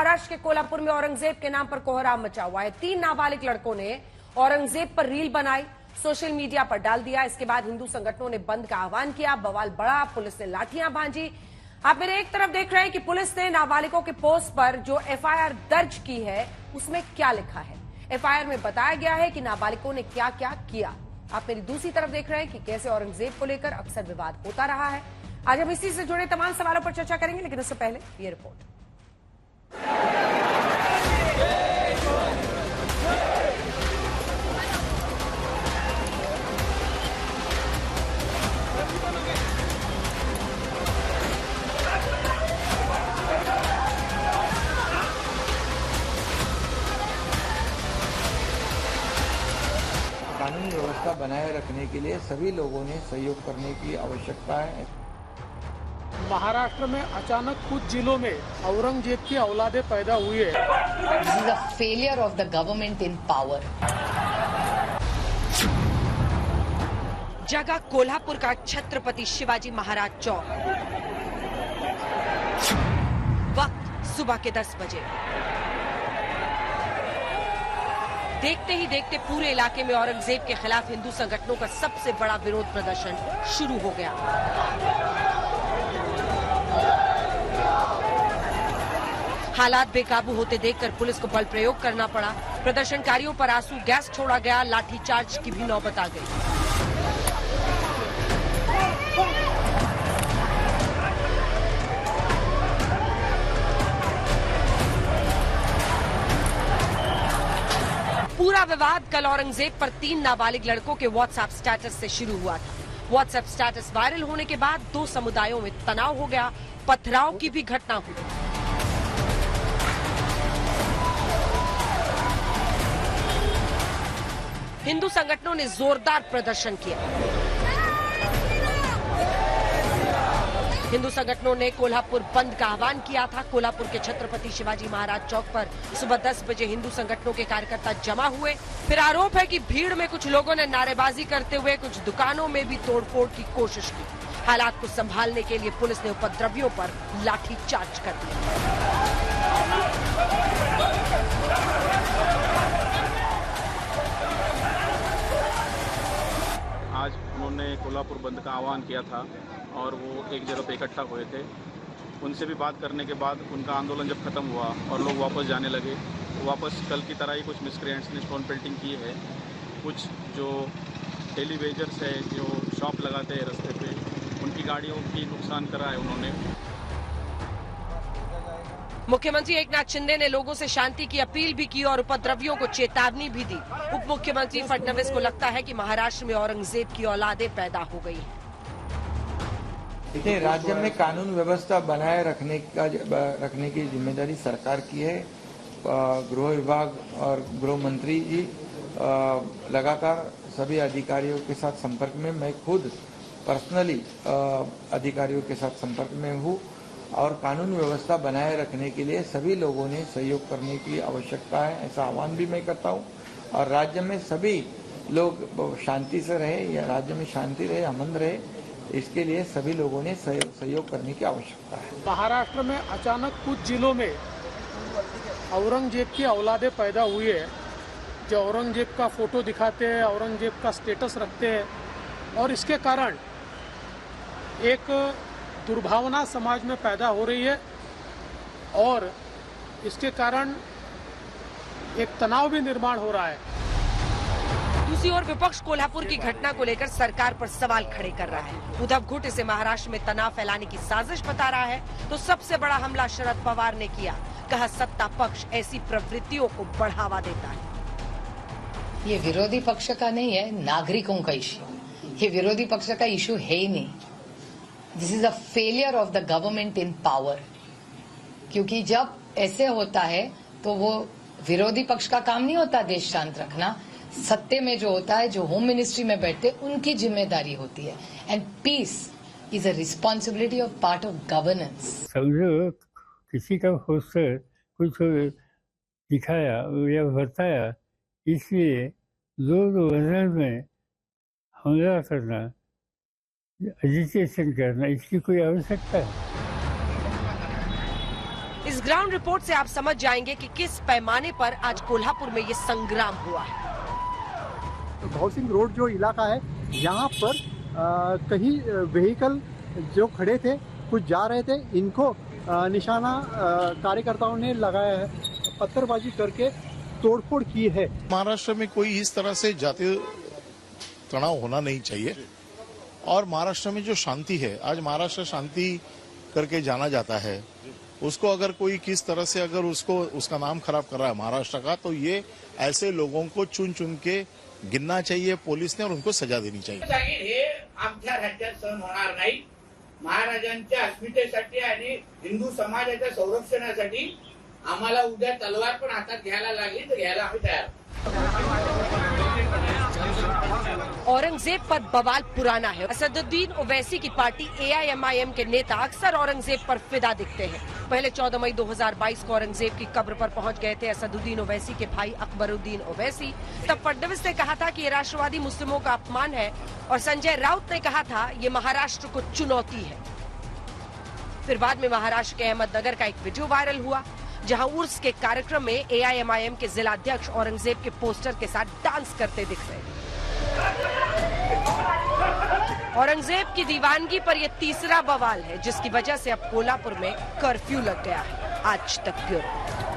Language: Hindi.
महाराष्ट्र के कोल्हापुर में औरंगजेब के नाम पर कोहराम मचा हुआ है। 3 नाबालिग लड़कों ने औरंगजेब पर रील बनाई, सोशल मीडिया पर डाल दिया। इसके बाद हिंदू संगठनों ने बंद का आह्वान किया, बवाल बढ़ा, पुलिस ने लाठियां भांजी। आप मेरे एक तरफ देख रहे हैं कि पुलिस ने नाबालिगों के पोस्ट पर जो एफआईआर दर्ज की है उसमें क्या लिखा है। एफआईआर में बताया गया है कि नाबालिगों ने क्या क्या किया। आप मेरी दूसरी तरफ देख रहे हैं कि कैसे औरंगजेब को लेकर अक्सर विवाद होता रहा है। आज हम इसी से जुड़े तमाम सवालों पर चर्चा करेंगे, लेकिन उससे पहले ये रिपोर्ट। कानूनी व्यवस्था बनाए रखने के लिए सभी लोगों ने सहयोग करने की आवश्यकता है। महाराष्ट्र में अचानक कुछ जिलों में औरंगजेब की औलादें पैदा हुई है। This is a failure of the government in power. जगह कोल्हापुर का छत्रपति शिवाजी महाराज चौक। वक्त सुबह के 10 बजे। देखते ही देखते पूरे इलाके में औरंगजेब के खिलाफ हिंदू संगठनों का सबसे बड़ा विरोध प्रदर्शन शुरू हो गया। हालात बेकाबू होते देखकर पुलिस को बल प्रयोग करना पड़ा। प्रदर्शनकारियों पर आंसू गैस छोड़ा गया, लाठीचार्ज की भी नौबत आ गई। पूरा विवाद कल औरंगजेब पर 3 नाबालिग लड़कों के व्हाट्सएप स्टेटस से शुरू हुआ था। व्हाट्सएप स्टेटस वायरल होने के बाद 2 समुदायों में तनाव हो गया, पथराव की भी घटना हुई। हिंदू संगठनों ने जोरदार प्रदर्शन किया। हिंदू संगठनों ने कोल्हापुर बंद का आह्वान किया था। कोल्हापुर के छत्रपति शिवाजी महाराज चौक पर सुबह 10 बजे हिंदू संगठनों के कार्यकर्ता जमा हुए। फिर आरोप है कि भीड़ में कुछ लोगों ने नारेबाजी करते हुए कुछ दुकानों में भी तोड़फोड़ की कोशिश की। हालात को संभालने के लिए पुलिस ने उपद्रवियों पर लाठीचार्ज कर दिया। आज उन्होंने कोल्हापुर बंद का आह्वान किया था और वो एक जगह पे इकट्ठा हुए थे। उनसे भी बात करने के बाद उनका आंदोलन जब खत्म हुआ और लोग वापस जाने लगे, तो वापस कल की तरह ही कुछ मिसक्रिएंट्स ने स्टोन पेल्टिंग की है। कुछ जो डेली वेजर्स है, जो शॉप लगाते हैं रास्ते पे, उनकी गाड़ियों की नुकसान करा है उन्होंने। मुख्यमंत्री एकनाथ शिंदे ने लोगों से शांति की अपील भी की और उपद्रवियों को चेतावनी भी दी। उप मुख्यमंत्री फडणवीस को लगता है कि महाराष्ट्र में औरंगजेब की औलादें पैदा हो गई हैं। देखिए, राज्य में कानून व्यवस्था बनाए रखने की जिम्मेदारी सरकार की है। गृह विभाग और गृह मंत्री जी लगातार सभी अधिकारियों के साथ संपर्क में, मैं खुद पर्सनली अधिकारियों के साथ संपर्क में हूँ और कानून व्यवस्था बनाए रखने के लिए सभी लोगों ने सहयोग करने की आवश्यकता है, ऐसा आह्वान भी मैं करता हूँ। और राज्य में सभी लोग शांति से रहे, या राज्य में शांति रहे, अमन रहे, इसके लिए सभी लोगों ने सहयोग करने की आवश्यकता है। महाराष्ट्र में अचानक कुछ जिलों में औरंगजेब की औलादें पैदा हुई है, जो औरंगजेब का फोटो दिखाते हैं, औरंगजेब का स्टेटस रखते हैं, और इसके कारण एक दुर्भावना समाज में पैदा हो रही है और इसके कारण एक तनाव भी निर्माण हो रहा है। दूसरी ओर विपक्ष कोल्हापुर की घटना को लेकर सरकार पर सवाल खड़े कर रहा है। उद्धव गुट इसे महाराष्ट्र में तनाव फैलाने की साजिश बता रहा है, तो सबसे बड़ा हमला शरद पवार ने किया। कहा, सत्ता पक्ष ऐसी प्रवृत्तियों को बढ़ावा देता है। ये विरोधी पक्ष का नहीं है, नागरिकों का इश्यू। ये विरोधी पक्ष का इश्यू है ही नहीं। This is a failure of the government in power. क्योंकि जब ऐसे होता है तो वो विरोधी पक्ष का काम नहीं होता देश शांत रखना। सत्ते में जो होता है, जो होम मिनिस्ट्री में बैठते, उनकी जिम्मेदारी होती है। And peace is a responsibility of part of governance. समझो किसी का पोस्टर कुछ दिखाया या बताया, इसलिए लोग में हमला करना, एजिटेशन करना, इसकी कोई आवश्यकता है? इस इस ग्राउंड रिपोर्ट से आप समझ जाएंगे कि किस पैमाने पर आज कोल्हापुर में ये संग्राम हुआ है। भाव सिंह रोड जो इलाका है, यहाँ पर कहीं व्हीकल जो खड़े थे, कुछ जा रहे थे, इनको निशाना कार्यकर्ताओं ने लगाया है, पत्थरबाजी करके तोड़फोड़ की है। महाराष्ट्र में कोई इस तरह से जातीय तनाव होना नहीं चाहिए और महाराष्ट्र में जो शांति है, आज महाराष्ट्र शांति करके जाना जाता है, उसको अगर कोई किस तरह से अगर उसका नाम खराब कर रहा है महाराष्ट्र का, तो ये ऐसे लोगों को चुन चुन के गिनना चाहिए पुलिस ने और उनको सजा देनी चाहिए। हे आमच्या राज्यात सहन होणार नाही। महाराजांच्या अस्मितेसाठी आणि हिंदू समाजाच्या संरक्षणासाठी आम्हाला उद्या तलवार पण हातात घ्यायला लागली तर घ्यायला आम्ही तयार। औरंगजेब पर बवाल पुराना है। असदुद्दीन ओवैसी की पार्टी AIMIM के नेता अक्सर औरंगजेब पर फिदा दिखते हैं। पहले 14 मई 2022 को औरंगजेब की कब्र पर पहुंच गए थे असदुद्दीन ओवैसी के भाई अकबरुद्दीन ओवैसी। तब फडणवीस ने कहा था कि ये राष्ट्रवादी मुस्लिमों का अपमान है और संजय राउत ने कहा था ये महाराष्ट्र को चुनौती है। फिर बाद में महाराष्ट्र के अहमदनगर का एक वीडियो वायरल हुआ, जहां उर्स के कार्यक्रम में AIMIM के जिलाध्यक्ष औरंगजेब के पोस्टर के साथ डांस करते दिख रहे थे। औरंगजेब की दीवानगी पर यह तीसरा बवाल है, जिसकी वजह से अब कोल्हापुर में कर्फ्यू लग गया है। आज तक ब्यूरो।